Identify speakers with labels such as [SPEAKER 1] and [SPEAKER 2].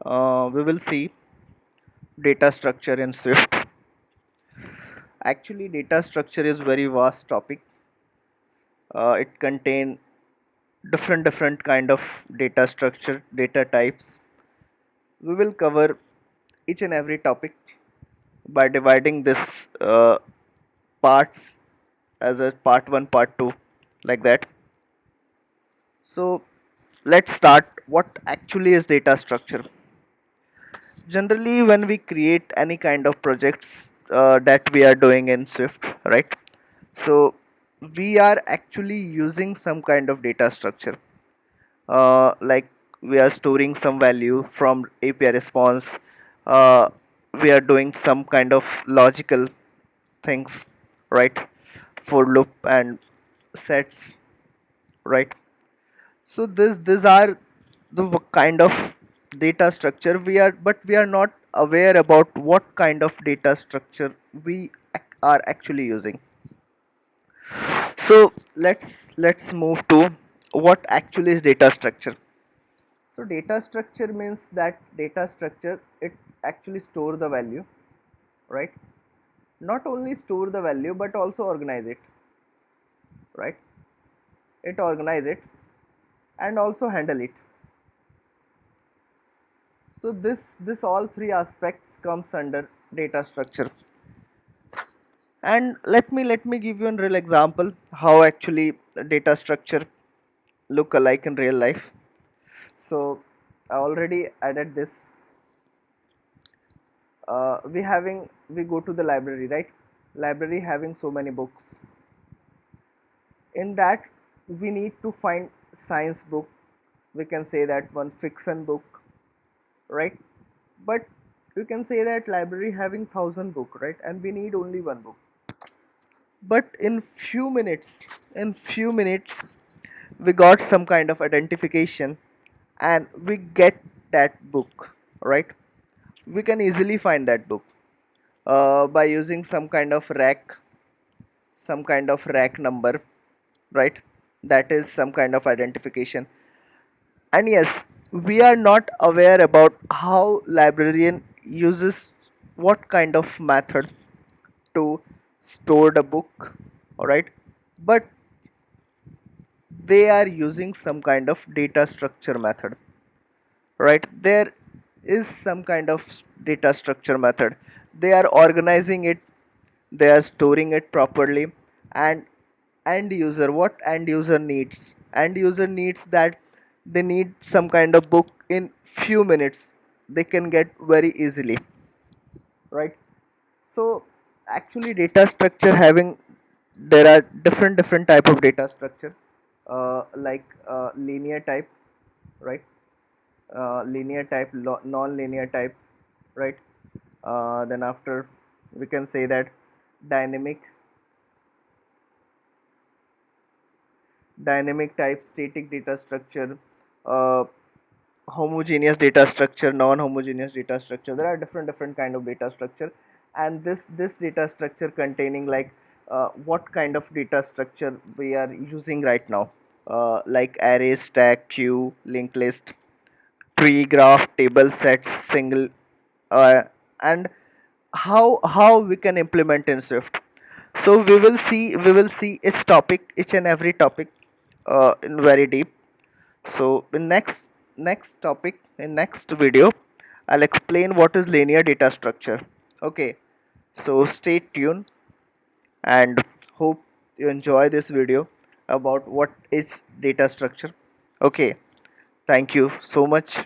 [SPEAKER 1] We will see data structure in Swift. Actually, data structure is very vast topic. It contain different kind of data structure, data types. We will cover each and every topic by dividing this parts as a part 1, part 2, like that. So let's start. What actually is data structure? Generally, when we create any kind of projects that we are doing in Swift, right? So we are actually using some kind of data structure, like we are storing some value from API response. uh, we are doing some kind of logical things, right? For loop and sets, right? So these are the kind of data structure we are, but we are not aware about what kind of data structure we are actually using. So let's move to what actually is data structure. So data structure means that data structure, it actually store the value, right? Not only store the value but also organize it, right? It organize it and also handle it. So this all three aspects comes under data structure. And let me give you a real example how actually data structure look alike in real life. So I already added this. We go to the library, right? Library having so many books. In that, we need to find science book. We can say that one fiction book, right? But you can say that library having 1,000 book, right? And we need only one book. But in few minutes we got some kind of identification and we get that book, right? We can easily find that book by using some kind of rack number, right? That is some kind of identification. And yes, we are not aware about how librarian uses what kind of method to store the book, all right? But they are using some kind of data structure method, right? There is some kind of data structure method. They are organizing it, they are storing it properly. And end user, what end user needs? End user needs that they need some kind of book in few minutes, they can get very easily, right? So actually data structure having, there are different type of data structure, like linear type, right? Linear type, non-linear type, right? Then after, we can say that dynamic dynamic type, static data structure, uh, homogeneous data structure, non-homogeneous data structure. There are different kind of data structure. And this data structure containing like what kind of data structure we are using right now, like array, stack, queue, linked list, tree, graph, table, sets, single, and how we can implement in Swift. So we will see each and every topic in very deep. So in next topic, in next video, I'll explain what is linear data structure. Okay, so stay tuned and hope you enjoy this video about what is data structure. Okay, thank you so much.